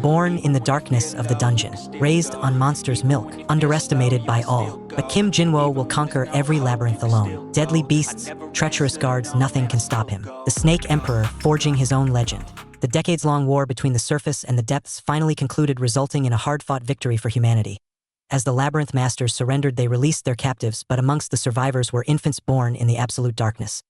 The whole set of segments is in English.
Born in the darkness of the dungeon, raised on monster's milk, underestimated by all. But Kim Jinwoo will conquer every labyrinth alone. Deadly beasts, treacherous guards, nothing can stop him. The Snake Emperor forging his own legend. The decades-long war between the surface and the depths finally concluded, resulting in a hard-fought victory for humanity. As the labyrinth masters surrendered, they released their captives, but amongst the survivors were infants born in the absolute darkness.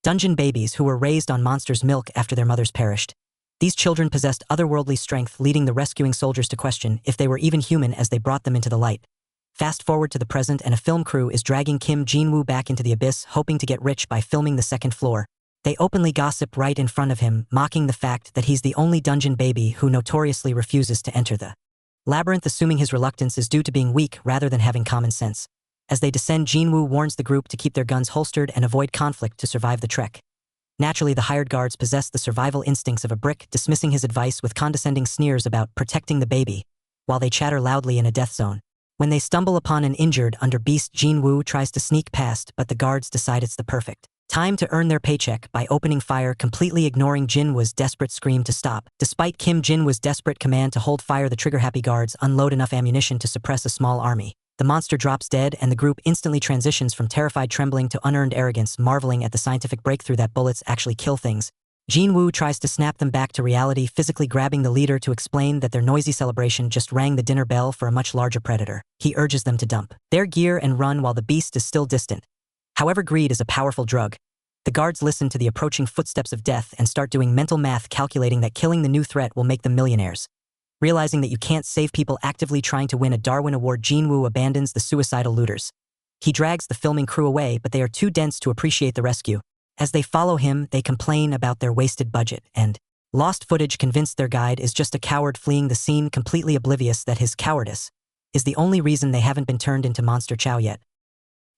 Dungeon babies who were raised on monster's milk after their mothers perished. These children possessed otherworldly strength, leading the rescuing soldiers to question if they were even human as they brought them into the light. Fast forward to the present, and a film crew is dragging Kim Jinwoo back into the abyss, hoping to get rich by filming the second floor. They openly gossip right in front of him, mocking the fact that he's the only dungeon baby who notoriously refuses to enter the labyrinth, assuming his reluctance is due to being weak rather than having common sense. As they descend, Jinwoo warns the group to keep their guns holstered and avoid conflict to survive the trek. Naturally, the hired guards possess the survival instincts of a brick, dismissing his advice with condescending sneers about protecting the baby, while they chatter loudly in a death zone. When they stumble upon an injured under beast, Jinwoo tries to sneak past, but the guards decide it's the perfect time to earn their paycheck by opening fire, completely ignoring Jinwoo's desperate scream to stop. Despite Kim Jinwoo's desperate command to hold fire, the trigger-happy guards unload enough ammunition to suppress a small army. The monster drops dead, and the group instantly transitions from terrified trembling to unearned arrogance, marveling at the scientific breakthrough that bullets actually kill things. Jinwoo tries to snap them back to reality, physically grabbing the leader to explain that their noisy celebration just rang the dinner bell for a much larger predator. He urges them to dump their gear and run while the beast is still distant. However, greed is a powerful drug. The guards listen to the approaching footsteps of death and start doing mental math, calculating that killing the new threat will make them millionaires. Realizing that you can't save people actively trying to win a Darwin Award, Jinwoo abandons the suicidal looters. He drags the filming crew away, but they are too dense to appreciate the rescue. As they follow him, they complain about their wasted budget and lost footage, convinced their guide is just a coward fleeing the scene, completely oblivious that his cowardice is the only reason they haven't been turned into monster chow yet.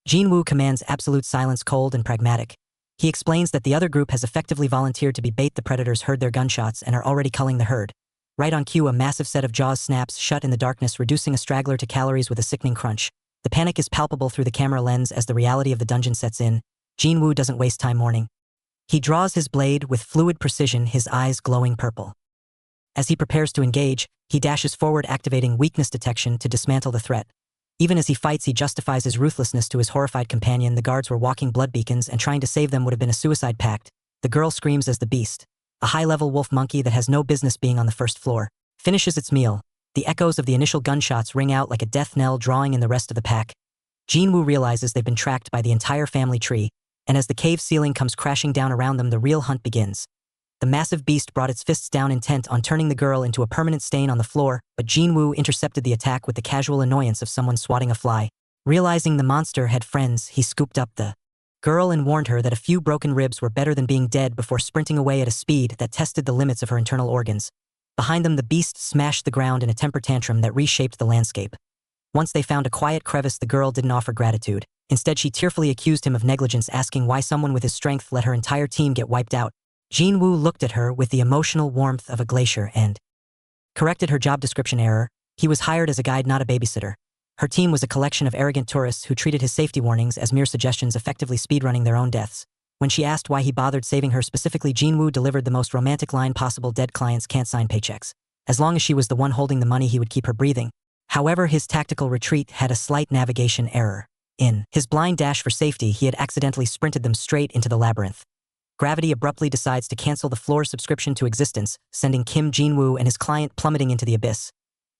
Jinwoo commands absolute silence, cold and pragmatic. He explains that the other group has effectively volunteered to be bait. The predators heard their gunshots and are already culling the herd. Right on cue, a massive set of jaws snaps shut in the darkness, reducing a straggler to calories with a sickening crunch. The panic is palpable through the camera lens as the reality of the dungeon sets in. Jinwoo doesn't waste time mourning. He draws his blade with fluid precision, his eyes glowing purple. As he prepares to engage, he dashes forward, activating weakness detection to dismantle the threat. Even as he fights, he justifies his ruthlessness to his horrified companion. The guards were walking blood beacons, and trying to save them would have been a suicide pact. The girl screams as the beast, a high-level wolf monkey that has no business being on the first floor, finishes its meal. The echoes of the initial gunshots ring out like a death knell, drawing in the rest of the pack. Jinwoo realizes they've been tracked by the entire family tree, and as the cave ceiling comes crashing down around them, the real hunt begins. The massive beast brought its fists down, intent on turning the girl into a permanent stain on the floor, but Jinwoo intercepted the attack with the casual annoyance of someone swatting a fly. Realizing the monster had friends, he scooped up the girl and warned her that a few broken ribs were better than being dead, before sprinting away at a speed that tested the limits of her internal organs. Behind them, the beast smashed the ground in a temper tantrum that reshaped the landscape. Once they found a quiet crevice, the girl didn't offer gratitude. Instead, she tearfully accused him of negligence, asking why someone with his strength let her entire team get wiped out. Jinwoo looked at her with the emotional warmth of a glacier and corrected her job description error. He was hired as a guide, not a babysitter. Her team was a collection of arrogant tourists who treated his safety warnings as mere suggestions, effectively speedrunning their own deaths. When she asked why he bothered saving her specifically, Jinwoo delivered the most romantic line possible: dead clients can't sign paychecks. As long as she was the one holding the money, he would keep her breathing. However, his tactical retreat had a slight navigation error. In his blind dash for safety, he had accidentally sprinted them straight into the labyrinth. Gravity abruptly decides to cancel the floor's subscription to existence, sending Kim Jinwoo and his client plummeting into the abyss.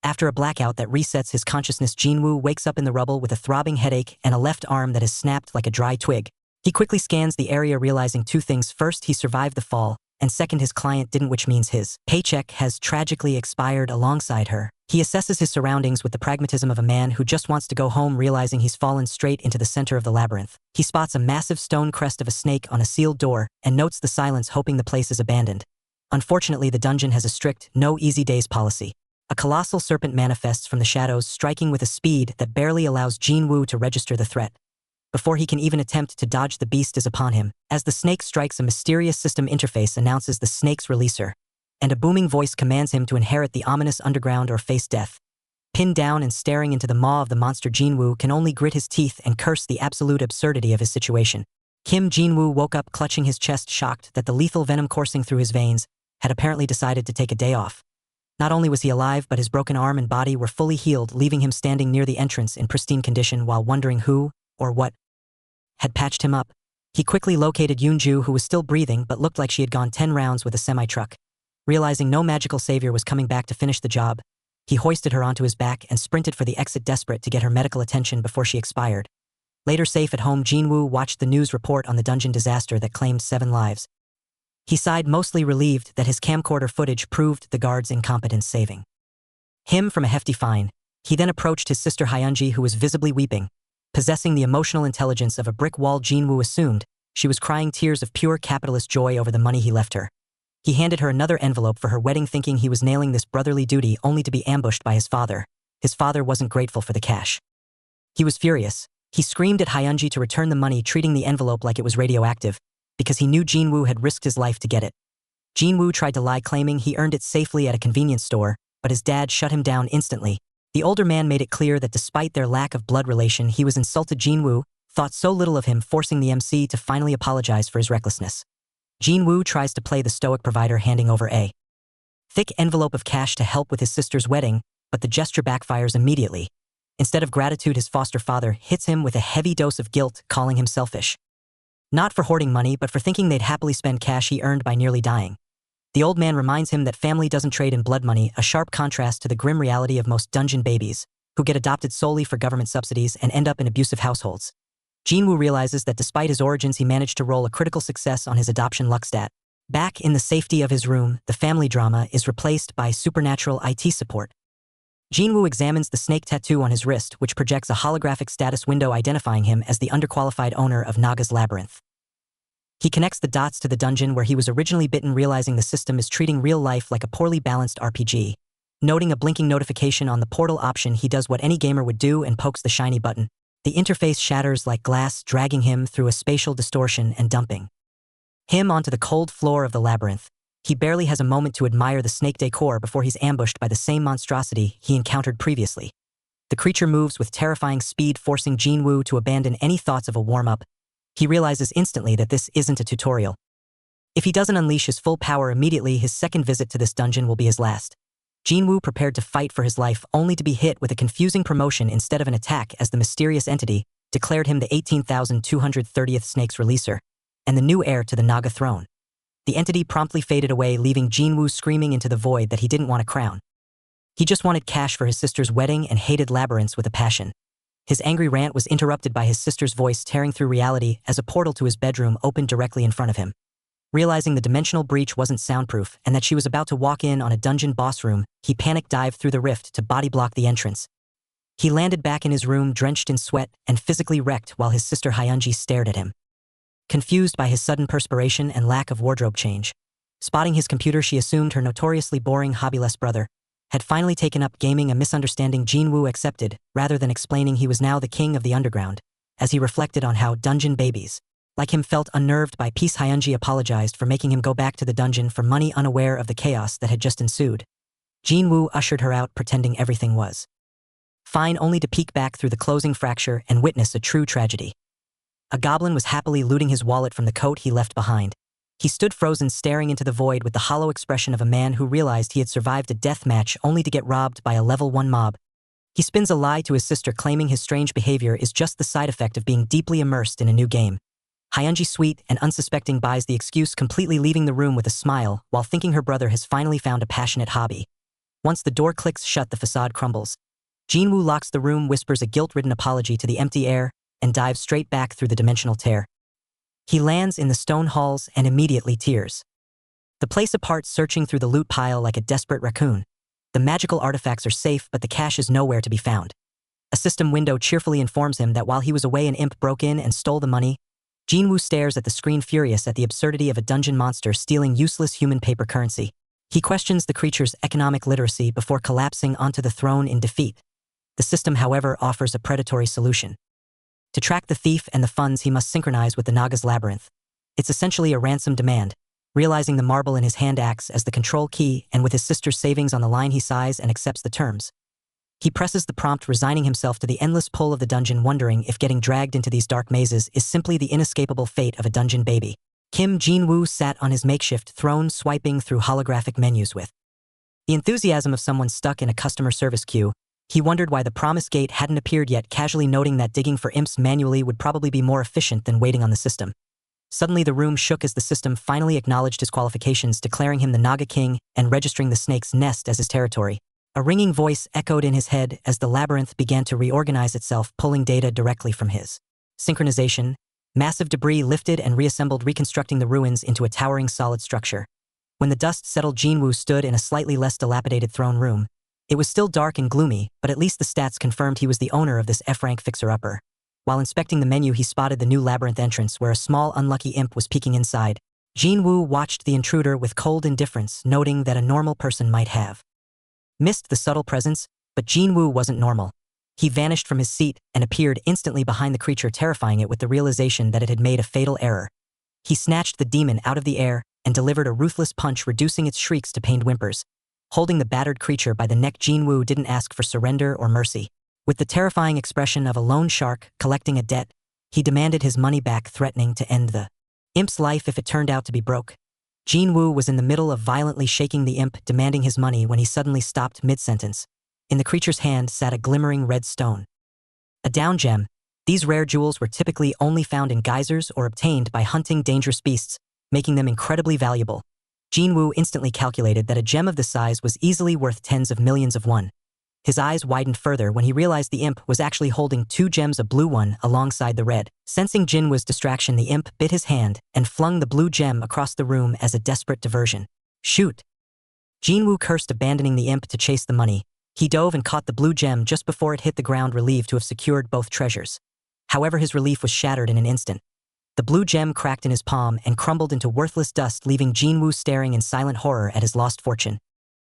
After a blackout that resets his consciousness, Jinwoo wakes up in the rubble with a throbbing headache and a left arm that has snapped like a dry twig. He quickly scans the area, realizing two things. First, he survived the fall, and second, his client didn't, which means his paycheck has tragically expired alongside her. He assesses his surroundings with the pragmatism of a man who just wants to go home, realizing he's fallen straight into the center of the labyrinth. He spots a massive stone crest of a snake on a sealed door and notes the silence, hoping the place is abandoned. Unfortunately, the dungeon has a strict no easy days policy. A colossal serpent manifests from the shadows, striking with a speed that barely allows Jinwoo to register the threat. Before he can even attempt to dodge, the beast is upon him. As the snake strikes, a mysterious system interface announces the snake's releaser, and a booming voice commands him to inherit the ominous underground or face death. Pinned down and staring into the maw of the monster, Jinwoo can only grit his teeth and curse the absolute absurdity of his situation. Kim Jinwoo woke up clutching his chest, shocked that the lethal venom coursing through his veins had apparently decided to take a day off. Not only was he alive, but his broken arm and body were fully healed, leaving him standing near the entrance in pristine condition while wondering who, or what, had patched him up. He quickly located Yoonju, who was still breathing but looked like she had gone 10 rounds with a semi-truck. Realizing no magical savior was coming back to finish the job, he hoisted her onto his back and sprinted for the exit, desperate to get her medical attention before she expired. Later safe at home, Jinwoo watched the news report on the dungeon disaster that claimed 7 lives. He sighed, mostly relieved that his camcorder footage proved the guards' incompetence, saving him from a hefty fine. He then approached his sister Hyunji, who was visibly weeping. Possessing the emotional intelligence of a brick wall, Jinwoo assumed she was crying tears of pure capitalist joy over the money he left her. He handed her another envelope for her wedding, thinking he was nailing this brotherly duty, only to be ambushed by his father. His father wasn't grateful for the cash. He was furious. He screamed at Hyunji to return the money, treating the envelope like it was radioactive, because he knew Jinwoo had risked his life to get it. Jinwoo tried to lie, claiming he earned it safely at a convenience store, but his dad shut him down instantly. The older man made it clear that despite their lack of blood relation, he was insulted. Jinwoo thought so little of him, forcing the MC to finally apologize for his recklessness. Jinwoo tries to play the stoic provider, handing over a thick envelope of cash to help with his sister's wedding, but the gesture backfires immediately. Instead of gratitude, his foster father hits him with a heavy dose of guilt, calling him selfish. Not for hoarding money, but for thinking they'd happily spend cash he earned by nearly dying. The old man reminds him that family doesn't trade in blood money, a sharp contrast to the grim reality of most dungeon babies, who get adopted solely for government subsidies and end up in abusive households. Jinwoo realizes that despite his origins, he managed to roll a critical success on his adoption luck stat. Back in the safety of his room, the family drama is replaced by supernatural IT support. Jinwoo examines the snake tattoo on his wrist, which projects a holographic status window identifying him as the underqualified owner of Naga's Labyrinth. He connects the dots to the dungeon where he was originally bitten, realizing the system is treating real life like a poorly balanced RPG. Noting a blinking notification on the portal option, he does what any gamer would do and pokes the shiny button. The interface shatters like glass, dragging him through a spatial distortion and dumping him onto the cold floor of the labyrinth. He barely has a moment to admire the snake decor before he's ambushed by the same monstrosity he encountered previously. The creature moves with terrifying speed, forcing Jinwoo to abandon any thoughts of a warm-up. He realizes instantly that this isn't a tutorial. If he doesn't unleash his full power immediately, his second visit to this dungeon will be his last. Jinwoo prepared to fight for his life, only to be hit with a confusing promotion instead of an attack, as the mysterious entity declared him the 18,230th snake's releaser and the new heir to the Naga throne. The entity promptly faded away, leaving Jinwoo screaming into the void that he didn't want a crown. He just wanted cash for his sister's wedding and hated labyrinths with a passion. His angry rant was interrupted by his sister's voice tearing through reality as a portal to his bedroom opened directly in front of him. Realizing the dimensional breach wasn't soundproof and that she was about to walk in on a dungeon boss room, he panic dived through the rift to body block the entrance. He landed back in his room, drenched in sweat and physically wrecked, while his sister Hyunji stared at him, confused by his sudden perspiration and lack of wardrobe change. Spotting his computer, she assumed her notoriously boring, hobbyless brother had finally taken up gaming, a misunderstanding Jinwoo accepted, rather than explaining he was now the king of the underground. As he reflected on how dungeon babies like him felt unnerved by peace, Hyunji apologized for making him go back to the dungeon for money, unaware of the chaos that had just ensued. Jinwoo ushered her out, pretending everything was fine, only to peek back through the closing fracture and witness a true tragedy. A goblin was happily looting his wallet from the coat he left behind. He stood frozen, staring into the void with the hollow expression of a man who realized he had survived a death match only to get robbed by a level 1 mob. He spins a lie to his sister, claiming his strange behavior is just the side effect of being deeply immersed in a new game. Hyunji, sweet and unsuspecting, buys the excuse, completely leaving the room with a smile while thinking her brother has finally found a passionate hobby. Once the door clicks shut, the facade crumbles. Jinwoo locks the room, whispers a guilt-ridden apology to the empty air, and dives straight back through the dimensional tear. He lands in the stone halls and immediately tears the place apart, searching through the loot pile like a desperate raccoon. The magical artifacts are safe, but the cash is nowhere to be found. A system window cheerfully informs him that while he was away, an imp broke in and stole the money. Jinwoo stares at the screen, furious at the absurdity of a dungeon monster stealing useless human paper currency. He questions the creature's economic literacy before collapsing onto the throne in defeat. The system, however, offers a predatory solution. To track the thief and the funds, he must synchronize with the Naga's Labyrinth. It's essentially a ransom demand. Realizing the marble in his hand acts as the control key, and with his sister's savings on the line, he sighs and accepts the terms. He presses the prompt, resigning himself to the endless pull of the dungeon, wondering if getting dragged into these dark mazes is simply the inescapable fate of a dungeon baby. Jinwoo sat on his makeshift throne, swiping through holographic menus with The enthusiasm of someone stuck in a customer service queue. He wondered why the promised gate hadn't appeared yet, casually noting that digging for imps manually would probably be more efficient than waiting on the system. Suddenly the room shook as the system finally acknowledged his qualifications, declaring him the Naga King and registering the snake's nest as his territory. A ringing voice echoed in his head as the labyrinth began to reorganize itself, pulling data directly from his synchronization. Massive debris lifted and reassembled, reconstructing the ruins into a towering solid structure. When the dust settled, Jinwoo stood in a slightly less dilapidated throne room. It was still dark and gloomy, but at least the stats confirmed he was the owner of this F-rank fixer-upper. While inspecting the menu, he spotted the new labyrinth entrance where a small unlucky imp was peeking inside. Jinwoo watched the intruder with cold indifference, noting that a normal person might have missed the subtle presence, but Jinwoo wasn't normal. He vanished from his seat and appeared instantly behind the creature, terrifying it with the realization that it had made a fatal error. He snatched the demon out of the air and delivered a ruthless punch, reducing its shrieks to pained whimpers. Holding the battered creature by the neck, Jinwoo didn't ask for surrender or mercy. With the terrifying expression of a loan shark collecting a debt, he demanded his money back, threatening to end the imp's life if it turned out to be broke. Jinwoo was in the middle of violently shaking the imp, demanding his money, when he suddenly stopped mid-sentence. In the creature's hand sat a glimmering red stone. A down gem. These rare jewels were typically only found in geysers or obtained by hunting dangerous beasts, making them incredibly valuable. Jinwoo instantly calculated that a gem of this size was easily worth tens of millions of won. His eyes widened further when he realized the imp was actually holding two gems, a blue one alongside the red. Sensing Jinwoo's distraction, the imp bit his hand and flung the blue gem across the room as a desperate diversion. Shoot! Jinwoo cursed, abandoning the imp to chase the money. He dove and caught the blue gem just before it hit the ground, relieved to have secured both treasures. However, his relief was shattered in an instant. The blue gem cracked in his palm and crumbled into worthless dust, leaving Jinwoo staring in silent horror at his lost fortune.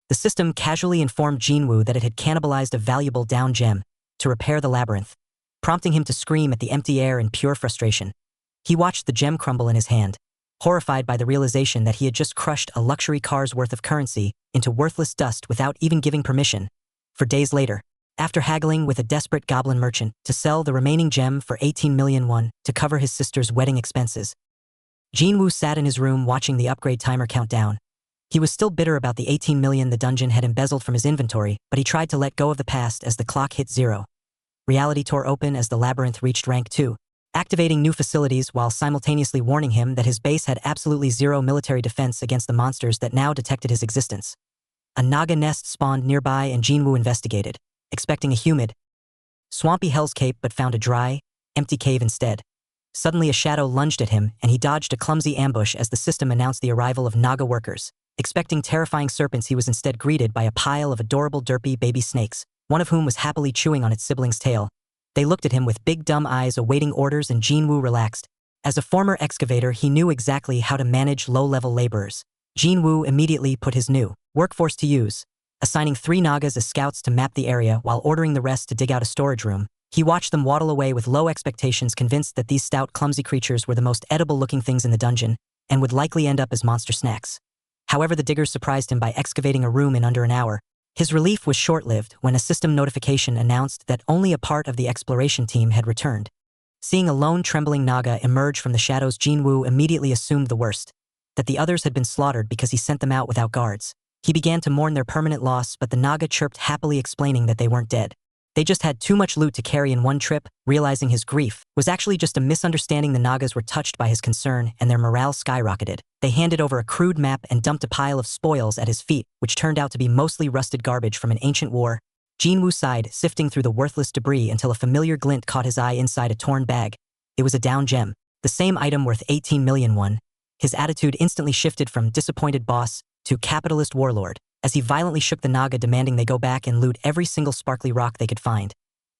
The system casually informed Jinwoo that it had cannibalized a valuable down gem to repair the labyrinth, prompting him to scream at the empty air in pure frustration. He watched the gem crumble in his hand, horrified by the realization that he had just crushed a luxury car's worth of currency into worthless dust without even giving permission. For days later, after haggling with a desperate goblin merchant to sell the remaining gem for 18 million won to cover his sister's wedding expenses, Jinwoo sat in his room watching the upgrade timer count down. He was still bitter about the 18 million the dungeon had embezzled from his inventory, but he tried to let go of the past as the clock hit 0. Reality tore open as the labyrinth reached rank 2, activating new facilities while simultaneously warning him that his base had absolutely zero military defense against the monsters that now detected his existence. A Naga nest spawned nearby and Jinwoo investigated, expecting a humid, swampy hellscape, but found a dry, empty cave instead. Suddenly a shadow lunged at him and he dodged a clumsy ambush as the system announced the arrival of Naga workers. Expecting terrifying serpents, he was instead greeted by a pile of adorable derpy baby snakes, one of whom was happily chewing on its sibling's tail. They looked at him with big dumb eyes awaiting orders, and Jinwoo relaxed. As a former excavator, he knew exactly how to manage low-level laborers. Jinwoo immediately put his new workforce to use, assigning 3 Nagas as scouts to map the area while ordering the rest to dig out a storage room. He watched them waddle away with low expectations, convinced that these stout, clumsy creatures were the most edible-looking things in the dungeon and would likely end up as monster snacks. However, the diggers surprised him by excavating a room in under an hour. His relief was short-lived when a system notification announced that only a part of the exploration team had returned. Seeing a lone trembling Naga emerge from the shadows, Jinwoo immediately assumed the worst, that the others had been slaughtered because he sent them out without guards. He began to mourn their permanent loss, but the Naga chirped happily, explaining that they weren't dead. They just had too much loot to carry in one trip. Realizing his grief was actually just a misunderstanding, the Nagas were touched by his concern and their morale skyrocketed. They handed over a crude map and dumped a pile of spoils at his feet, which turned out to be mostly rusted garbage from an ancient war. Jinwoo sighed, sifting through the worthless debris until a familiar glint caught his eye inside a torn bag. It was a down gem, the same item worth 18 million won. His attitude instantly shifted from disappointed boss to capitalist warlord, as he violently shook the Naga, demanding they go back and loot every single sparkly rock they could find.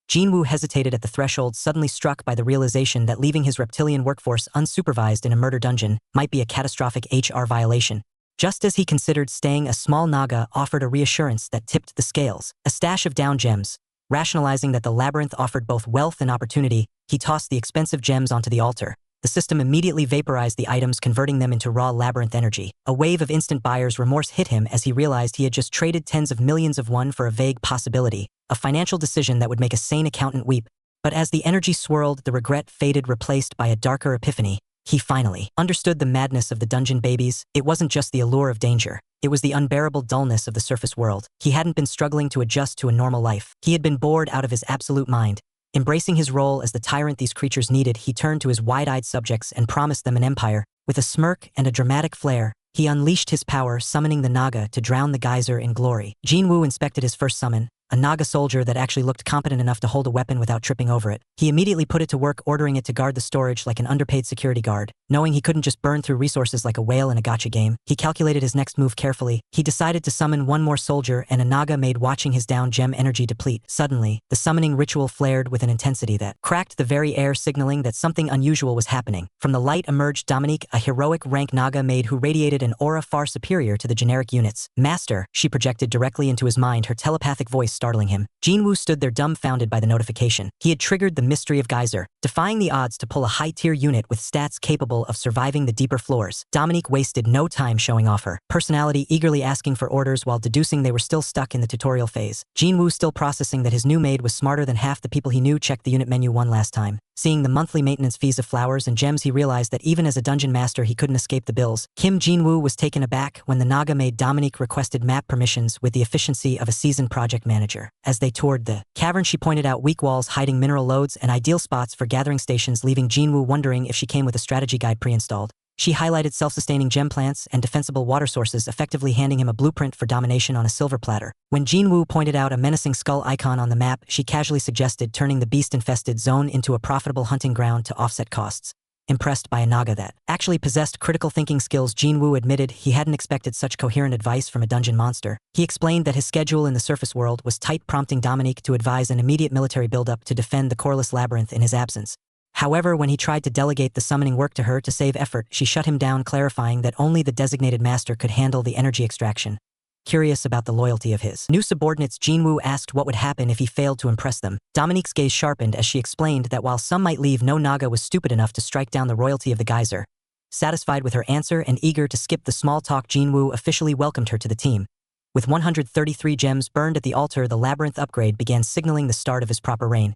Jinwoo hesitated at the threshold, suddenly struck by the realization that leaving his reptilian workforce unsupervised in a murder dungeon might be a catastrophic HR violation. Just as he considered staying, a small Naga offered a reassurance that tipped the scales. A stash of down gems. Rationalizing that the labyrinth offered both wealth and opportunity, he tossed the expensive gems onto the altar. The system immediately vaporized the items, converting them into raw labyrinth energy. A wave of instant buyer's remorse hit him as he realized he had just traded tens of millions of won for a vague possibility, a financial decision that would make a sane accountant weep. But as the energy swirled, the regret faded, replaced by a darker epiphany. He finally understood the madness of the dungeon babies. It wasn't just the allure of danger. It was the unbearable dullness of the surface world. He hadn't been struggling to adjust to a normal life. He had been bored out of his absolute mind. Embracing his role as the tyrant these creatures needed, he turned to his wide-eyed subjects and promised them an empire. With a smirk and a dramatic flair, he unleashed his power, summoning the Naga to drown the geyser in glory. Jinwoo inspected his first summon, a Naga soldier that actually looked competent enough to hold a weapon without tripping over it. He immediately put it to work, ordering it to guard the storage like an underpaid security guard. Knowing he couldn't just burn through resources like a whale in a gacha game, he calculated his next move carefully. He decided to summon one more soldier, and a Naga maid watching his down gem energy deplete. Suddenly, the summoning ritual flared with an intensity that cracked the very air, signaling that something unusual was happening. From the light emerged Dominique, a heroic rank Naga maid who radiated an aura far superior to the generic units. "Master," she projected directly into his mind, her telepathic voice startling him. Jinwoo stood there dumbfounded by the notification. He had triggered the mystery of Geyser, defying the odds to pull a high-tier unit with stats capable of surviving the deeper floors. Dominique wasted no time showing off her personality, eagerly asking for orders while deducing they were still stuck in the tutorial phase. Jinwoo, still processing that his new maid was smarter than half the people he knew, checked the unit menu one last time. Seeing the monthly maintenance fees of flowers and gems, he realized that even as a dungeon master he couldn't escape the bills. Jinwoo was taken aback when the Naga maid Dominique requested map permissions with the efficiency of a seasoned project manager. As they toured the cavern, she pointed out weak walls hiding mineral lodes and ideal spots for gathering stations, leaving Jinwoo wondering if she came with a strategy guide pre-installed. She highlighted self-sustaining gem plants and defensible water sources, effectively handing him a blueprint for domination on a silver platter. When Jinwoo pointed out a menacing skull icon on the map, she casually suggested turning the beast-infested zone into a profitable hunting ground to offset costs. Impressed by a Naga that actually possessed critical thinking skills, Jinwoo admitted he hadn't expected such coherent advice from a dungeon monster. He explained that his schedule in the surface world was tight, prompting Dominique to advise an immediate military buildup to defend the coreless labyrinth in his absence. However, when he tried to delegate the summoning work to her to save effort, she shut him down, clarifying that only the designated master could handle the energy extraction. Curious about the loyalty of his new subordinates, Jinwoo asked what would happen if he failed to impress them. Dominique's gaze sharpened as she explained that while some might leave, no Naga was stupid enough to strike down the royalty of the geyser. Satisfied with her answer and eager to skip the small talk, Jinwoo officially welcomed her to the team. With 133 gems burned at the altar, the labyrinth upgrade began, signaling the start of his proper reign.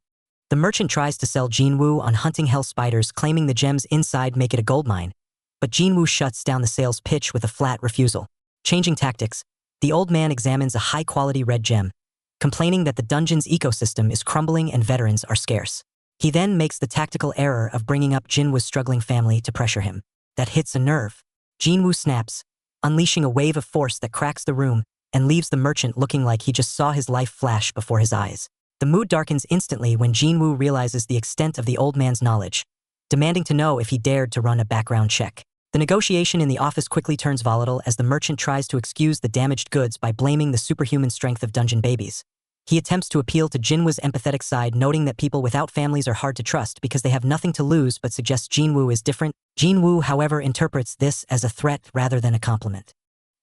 The merchant tries to sell Jinwoo on hunting hell spiders, claiming the gems inside make it a gold mine. But Jinwoo shuts down the sales pitch with a flat refusal. Changing tactics, the old man examines a high-quality red gem, complaining that the dungeon's ecosystem is crumbling and veterans are scarce. He then makes the tactical error of bringing up Jinwoo's struggling family to pressure him. That hits a nerve. Jinwoo snaps, unleashing a wave of force that cracks the room and leaves the merchant looking like he just saw his life flash before his eyes. The mood darkens instantly when Jinwoo realizes the extent of the old man's knowledge, demanding to know if he dared to run a background check. The negotiation in the office quickly turns volatile as the merchant tries to excuse the damaged goods by blaming the superhuman strength of dungeon babies. He attempts to appeal to Jinwoo's empathetic side, noting that people without families are hard to trust because they have nothing to lose, but suggests Jinwoo is different. Jinwoo, however, interprets this as a threat rather than a compliment.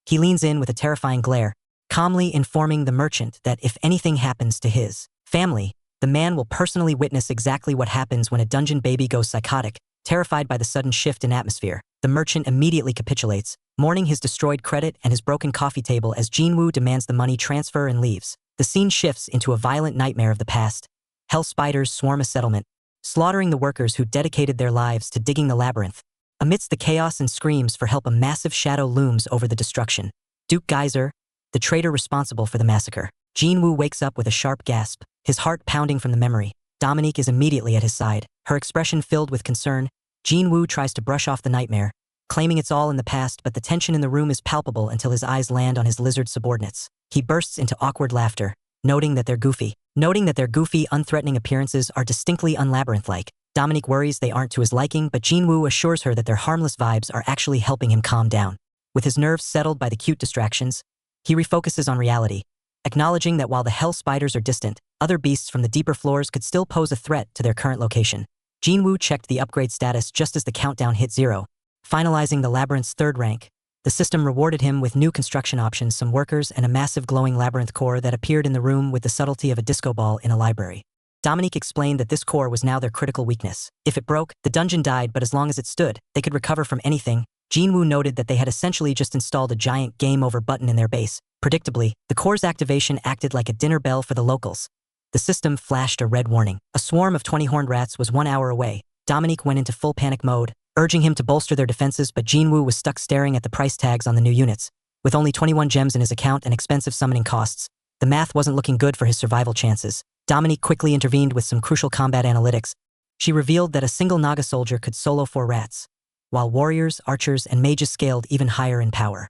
He leans in with a terrifying glare, calmly informing the merchant that if anything happens to his family, the man will personally witness exactly what happens when a dungeon baby goes psychotic. Terrified by the sudden shift in atmosphere, the merchant immediately capitulates, mourning his destroyed credit and his broken coffee table as Jinwoo demands the money transfer and leaves. The scene shifts into a violent nightmare of the past. Hell spiders swarm a settlement, slaughtering the workers who dedicated their lives to digging the labyrinth. Amidst the chaos and screams for help, a massive shadow looms over the destruction. Duke Geyser, the traitor responsible for the massacre. Jinwoo wakes up with a sharp gasp, his heart pounding from the memory. Dominique is immediately at his side, her expression filled with concern. Jinwoo tries to brush off the nightmare, claiming it's all in the past, but the tension in the room is palpable until his eyes land on his lizard subordinates. He bursts into awkward laughter, noting that their goofy, unthreatening appearances are distinctly unlabyrinth-like. Dominique worries they aren't to his liking, but Jinwoo assures her that their harmless vibes are actually helping him calm down. With his nerves settled by the cute distractions, he refocuses on reality, acknowledging that while the hell spiders are distant, other beasts from the deeper floors could still pose a threat to their current location. Jinwoo checked the upgrade status just as the countdown hit 0, finalizing the labyrinth's third rank. The system rewarded him with new construction options, some workers, and a massive glowing labyrinth core that appeared in the room with the subtlety of a disco ball in a library. Dominique explained that this core was now their critical weakness. If it broke, the dungeon died, but as long as it stood, they could recover from anything. Jinwoo noted that they had essentially just installed a giant game over button in their base. Predictably, the core's activation acted like a dinner bell for the locals. The system flashed a red warning. A swarm of 20 horned rats was 1 hour away. Dominique went into full panic mode, urging him to bolster their defenses, but Jinwoo was stuck staring at the price tags on the new units. With only 21 gems in his account and expensive summoning costs, the math wasn't looking good for his survival chances. Dominique quickly intervened with some crucial combat analytics. She revealed that a single Naga soldier could solo 4 rats, while warriors, archers, and mages scaled even higher in power.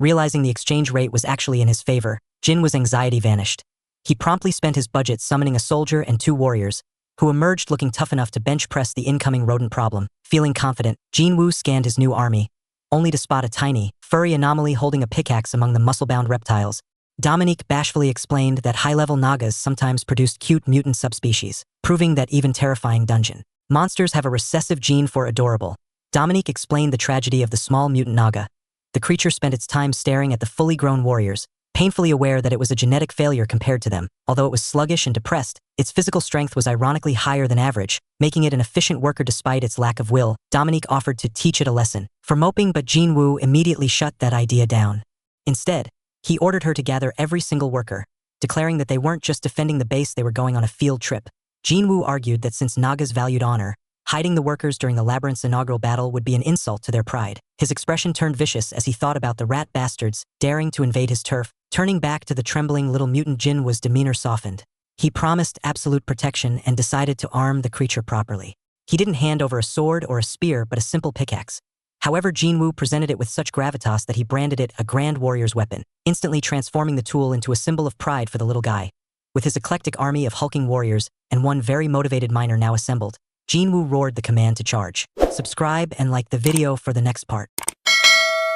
Realizing the exchange rate was actually in his favor, Jinwoo's anxiety vanished. He promptly spent his budget summoning a soldier and 2 warriors, who emerged looking tough enough to bench press the incoming rodent problem. Feeling confident, Jinwoo scanned his new army, only to spot a tiny, furry anomaly holding a pickaxe among the muscle-bound reptiles. Dominique bashfully explained that high-level Nagas sometimes produced cute mutant subspecies, proving that even terrifying dungeon monsters have a recessive gene for adorable. Dominique explained the tragedy of the small mutant Naga. The creature spent its time staring at the fully grown warriors, painfully aware that it was a genetic failure compared to them. Although it was sluggish and depressed, its physical strength was ironically higher than average, making it an efficient worker despite its lack of will. Dominique offered to teach it a lesson for moping, but Jinwoo immediately shut that idea down. Instead, he ordered her to gather every single worker, declaring that they weren't just defending the base, they were going on a field trip. Jinwoo argued that since Nagas valued honor, hiding the workers during the labyrinth's inaugural battle would be an insult to their pride. His expression turned vicious as he thought about the rat bastards daring to invade his turf. Turning back to the trembling little mutant Jinwoo's demeanor softened. He promised absolute protection and decided to arm the creature properly. He didn't hand over a sword or a spear, but a simple pickaxe. However, Jinwoo presented it with such gravitas that he branded it a grand warrior's weapon, instantly transforming the tool into a symbol of pride for the little guy. With his eclectic army of hulking warriors and one very motivated miner now assembled, Jinwoo roared the command to charge. Subscribe and like the video for the next part.